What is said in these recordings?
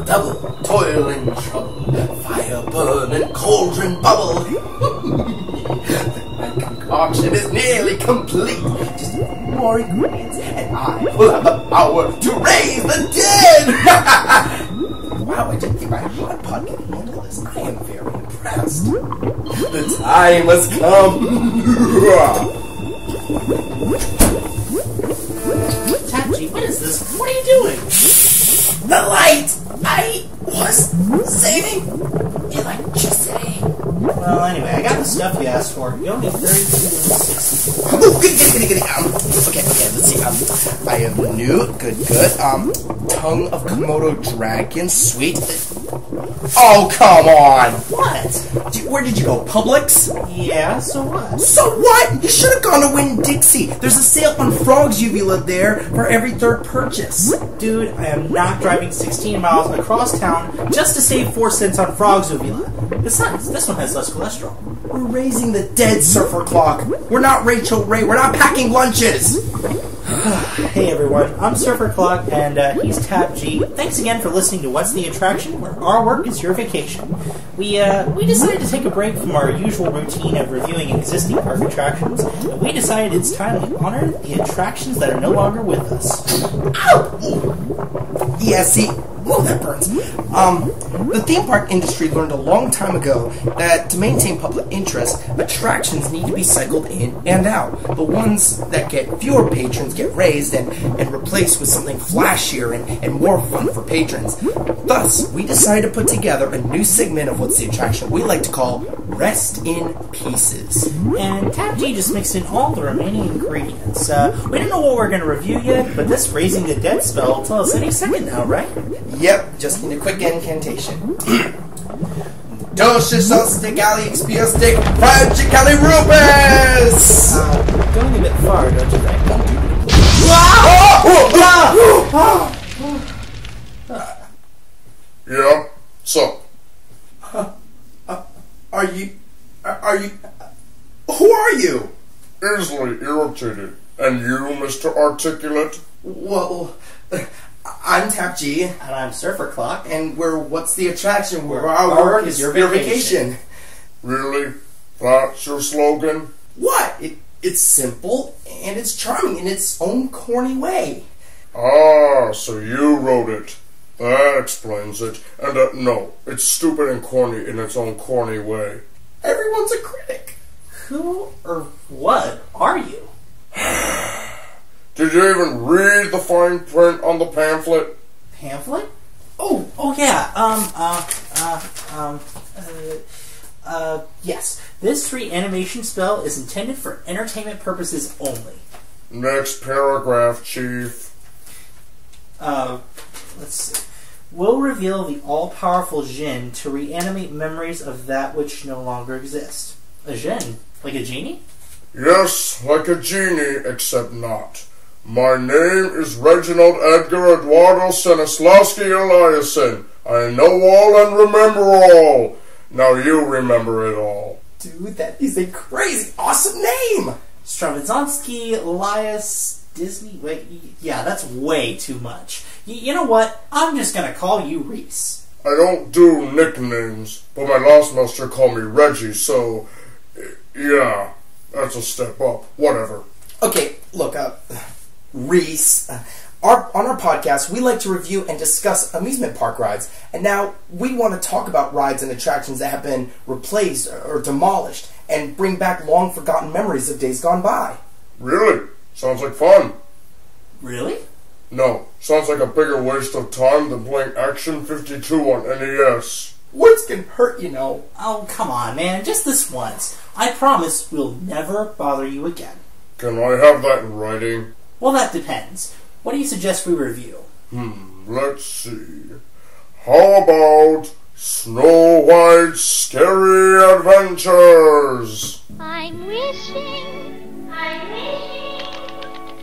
double, toil and trouble, fire burn and cauldron bubble. My concoction is nearly complete. Just more ingredients, and I will have the power to raise the dead. Wow, I didn't think my hot pot could handle this. I am very impressed. The time has come. Tapji, what is this? What are you doing? The light! I was saving electricity. Well, anyway, I got the stuff you asked for. You only 32.60. Oh, goody. Okay, let's see. I have Newt, good. Tongue of Komodo dragon, sweet. Oh, come on! What? Where did you go, Publix? Yeah, so what? So what? You should have gone to Winn-Dixie. There's a sale on frogs uvula there for every third purchase. Dude, I am not driving 16 miles across town just to save 4 cents on frogs uvula. Besides, this one has less cholesterol. We're raising the dead, Surfer Clock. We're not Rachel Ray. We're not packing lunches. Hey everyone, I'm Surfer Clock, and he's Tab G. Thanks again for listening to What's the Attraction, where our work is your vacation. We decided to take a break from our usual routine of reviewing existing park attractions, and we decided it's time to honor the attractions that are no longer with us. Ow! Yeah, see, whoa, that burns. The theme park industry learned a long time ago that to maintain public interest, attractions need to be cycled in and out. The ones that get fewer patrons get raised and replaced with something flashier and more fun for patrons. Thus, we decided to put together a new segment of What's the Attraction we like to call Rest in Pieces. And Tab G just mixed in all the remaining ingredients. We don't know what we're going to review yet, but this Raising the Dead spell will tell us any second now, right? Yep, just need a quick incantation. Dosha Sostigally Expiostic Fragically Rubus! Going a bit far, don't you think? Yeah, so. Are you... Who are you? Easily irritated. And you, Mr. Articulate? Well, I'm Tap G. And I'm Surfer Clock. And we're What's the Attraction? Where our work is your vacation. Really? That's your slogan? What? It's simple, and it's charming in its own corny way. Ah, so you wrote it. That explains it. And no, it's stupid and corny in its own corny way. Everyone's a critic. Who or what are you? Did you even read the fine print on the pamphlet? Pamphlet? Oh yeah. Yes. This reanimation spell is intended for entertainment purposes only. Next paragraph, Chief. Let's see. Will reveal the all-powerful Jinn to reanimate memories of that which no longer exist. A Jinn? Like a genie? Yes, like a genie, except not. My name is Reginald Edgar Eduardo Stanislawski Eliasson. I know all and remember all. Now you remember it all. Dude, that is a crazy, awesome name! Stravinsky, Elias, Disney? Wait, yeah, that's way too much. You know what? I'm just gonna call you Reese. I don't do nicknames, but my last master called me Reggie, so... yeah, that's a step up. Whatever. Okay, look, Reese, on our podcast, we like to review and discuss amusement park rides, and now we want to talk about rides and attractions that have been replaced or demolished, and bring back long-forgotten memories of days gone by. Really? Sounds like fun. Really? No, sounds like a bigger waste of time than playing Action 52 on NES. Words can hurt, you know. Oh, come on, man. Just this once. I promise we'll never bother you again. Can I have that in writing? Well, that depends. What do you suggest we review? Let's see. How about Snow White's Scary Adventures? I'm wishing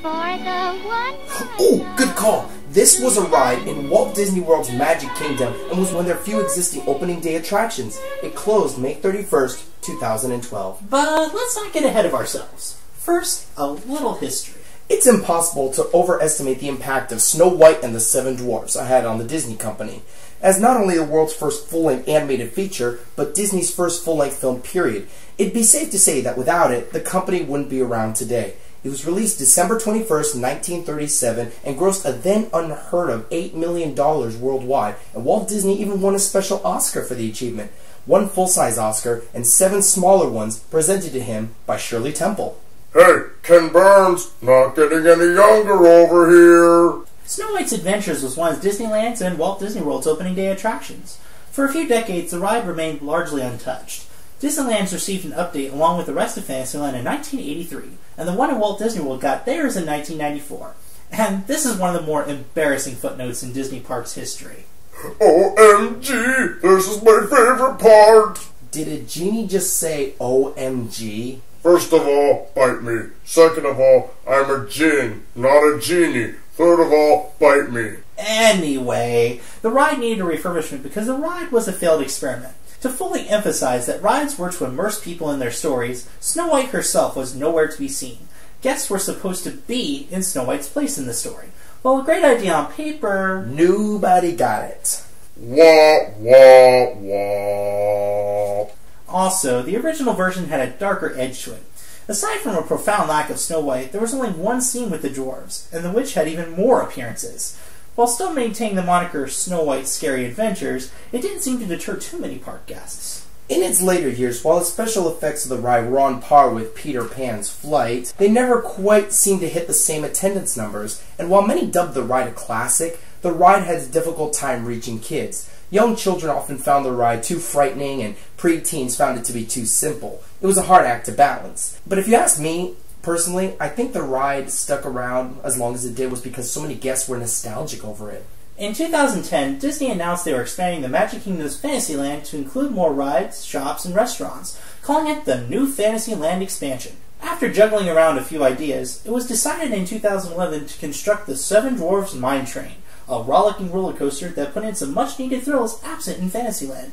for the one. Oh, good call. This was a ride in Walt Disney World's Magic Kingdom and was one of their few existing opening day attractions. It closed May 31st, 2012. But let's not get ahead of ourselves. First, a little history. It's impossible to overestimate the impact of Snow White and the Seven Dwarfs had on the Disney Company. as not only the world's first full-length animated feature, but Disney's first full-length film period. It'd be safe to say that without it, the company wouldn't be around today. It was released December 21st, 1937, and grossed a then unheard of $8 million worldwide, and Walt Disney even won a special Oscar for the achievement. 1 full-size Oscar and 7 smaller ones presented to him by Shirley Temple. Hey, Ken Burns, not getting any younger over here. Snow White's Adventures was one of Disneyland's and Walt Disney World's opening day attractions. For a few decades, the ride remained largely untouched. Disneyland's received an update along with the rest of Fantasyland in 1983, and the one in Walt Disney World got theirs in 1994. And this is one of the more embarrassing footnotes in Disney Parks history. OMG, this is my favorite part. Did a genie just say OMG? First of all, bite me. Second of all, I'm a djinn, not a genie. Third of all, bite me. Anyway, the ride needed a refurbishment because the ride was a failed experiment. To fully emphasize that rides were to immerse people in their stories, Snow White herself was nowhere to be seen. Guests were supposed to be in Snow White's place in the story. While a great idea on paper, nobody got it. Wah, wah, wah. Also, the original version had a darker edge to it. Aside from a profound lack of Snow White, there was only one scene with the dwarves, and the witch had even more appearances. While still maintaining the moniker Snow White's Scary Adventures, it didn't seem to deter too many park guests. In its later years, while the special effects of the ride were on par with Peter Pan's Flight, they never quite seemed to hit the same attendance numbers, and while many dubbed the ride a classic, the ride had a difficult time reaching kids. Young children often found the ride too frightening, and pre-teens found it to be too simple. It was a hard act to balance. But if you ask me, personally, I think the ride stuck around as long as it did was because so many guests were nostalgic over it. In 2010, Disney announced they were expanding the Magic Kingdom's Fantasyland to include more rides, shops, and restaurants, calling it the New Fantasyland Expansion. After juggling around a few ideas, it was decided in 2011 to construct the Seven Dwarfs Mine Train, a rollicking roller coaster that put in some much-needed thrills absent in Fantasyland.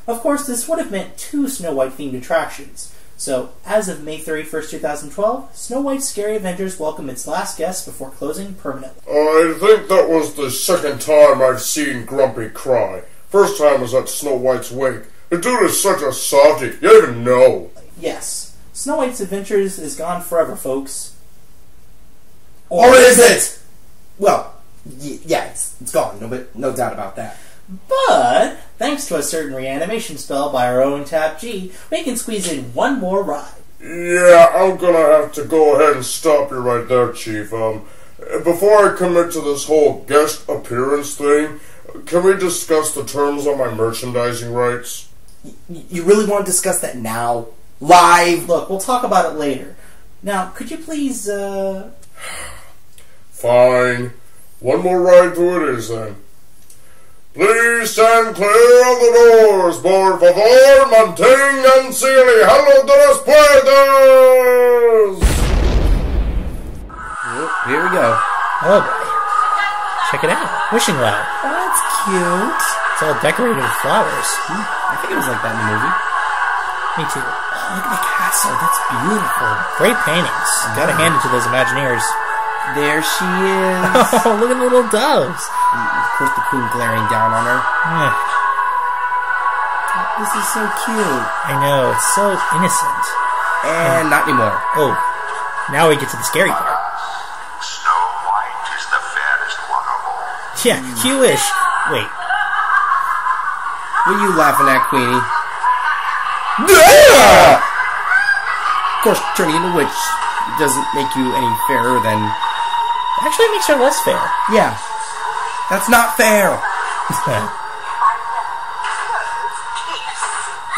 Of course, this would have meant 2 Snow White-themed attractions. So, as of May 31st, 2012, Snow White's Scary Adventures welcomed its last guests before closing permanently. I think that was the second time I've seen Grumpy cry. First time was at Snow White's wake. The dude is such a softie, you don't even know. Yes, Snow White's Adventures is gone forever, folks. Or is it? Well, yeah, it's gone, no doubt about that. But, thanks to a certain reanimation spell by our own Tap G, we can squeeze in one more ride. Yeah, I'm gonna have to go ahead and stop you right there, Chief. Before I commit to this whole guest appearance thing, can we discuss the terms on my merchandising rights? You really want to discuss that now? Live? Look, we'll talk about it later. Now, could you please, Fine. One more ride to it is, then. Please stand clear of the doors, por favor, manténganse alejado de las puertas! Oh, here we go. oh boy. Check it out. Wishing Well. That's cute. It's all decorated with flowers. I think it was like that in the movie. Me too. Oh, look at the castle. That's beautiful. Great paintings. Gotta hand it to those Imagineers. There she is. Oh, look at the little doves. Of course, the queen glaring down on her. This is so cute. I know, it's so innocent. And not anymore. Oh, now we get to the scary part. Snow White is the fairest one of all. Yeah, you wish. Wait. What are you laughing at, Queenie? Of course, turning into a witch doesn't make you any fairer than... Actually, it makes her less fair. Yeah. That's not fair.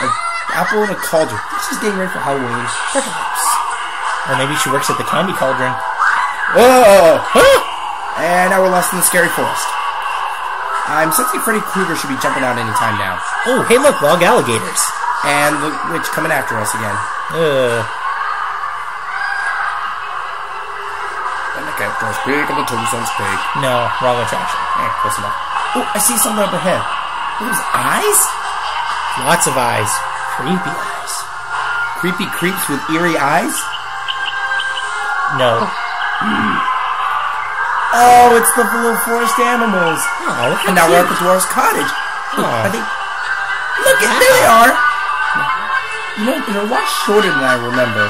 An apple in a cauldron. She's getting ready for Halloween. Perhaps. Or maybe she works at the Candy Cauldron. Whoa! And now we're lost in the scary forest. I'm sensing Freddy Krueger should be jumping out any time now. Oh, hey look, log alligators. And the witch coming after us again. And the cat goes big and the tombstone's big. No, wrong attraction. Close enough. Oh, I see something up ahead. Look at those eyes? Lots of eyes. Creepy eyes. Creepy creeps with eerie eyes? No. Oh, it's the little forest animals. Oh, And now we're at the dwarf's cottage. Are they? Look, there they are. You know, they're a lot shorter than I remember.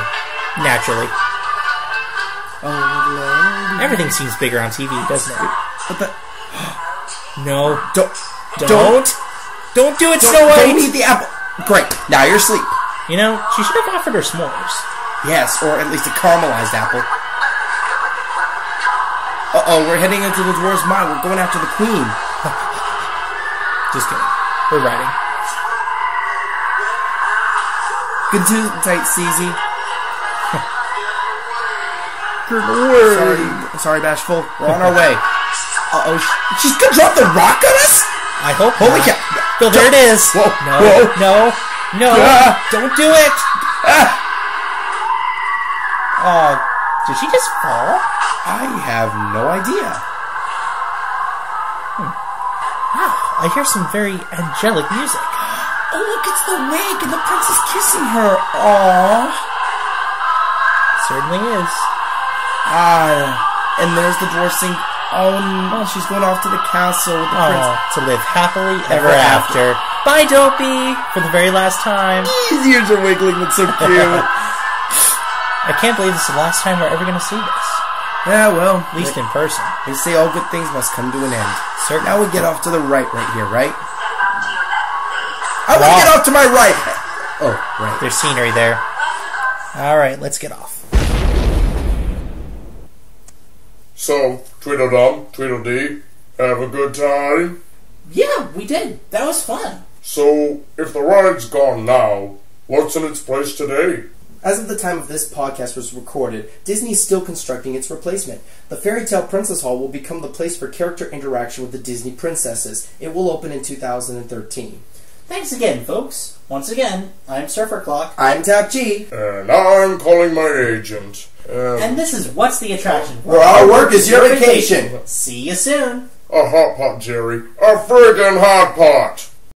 Naturally. Oh, Everything seems bigger on TV, doesn't it? but the, No. don't Don't do it, Snow don't White! eat the apple. Great. Now you're asleep. You know, she should have offered her s'mores. Yes, or at least a caramelized apple. Uh-oh, we're heading into the dwarves' mine. We're going after the queen. Just kidding. We're riding. Good too tight, CZ. Sorry, Bashful. We're on our way. Uh-oh, she's gonna drop the rock on us? I hope Holy not. cow. Bill, there it is. Whoa, No, whoa. no, don't do it. Oh, did she just fall? I have no idea. I hear some very angelic music. Oh, look, it's the wig and the prince is kissing her. Aww. Certainly is. And there's the dwarf saying, oh no, she's going off to the castle with the prince. To live happily ever after. Bye, Dopey, for the very last time. His ears are wiggling, that's so cute. I can't believe this is the last time we're ever going to see this. Yeah, well, At least in person. they say all good things must come to an end. Certainly. Now we get off to the right here, right? I want to get off to my right. Oh, right. There's scenery there. Alright, let's get off. So, Tweedledum, Tweedledee, have a good time? Yeah, we did. That was fun. So, if the ride's gone now, what's in its place today? As of the time of this podcast was recorded, Disney is still constructing its replacement. The Fairy Tale Princess Hall will become the place for character interaction with the Disney princesses. It will open in 2013. Thanks again, folks. Once again, I'm Surfer Clock. I'm Tap G, And I'm calling my agent. And this is What's the Attraction? where our work is your vacation. See you soon. A hot pot, Jerry. A friggin' hot pot!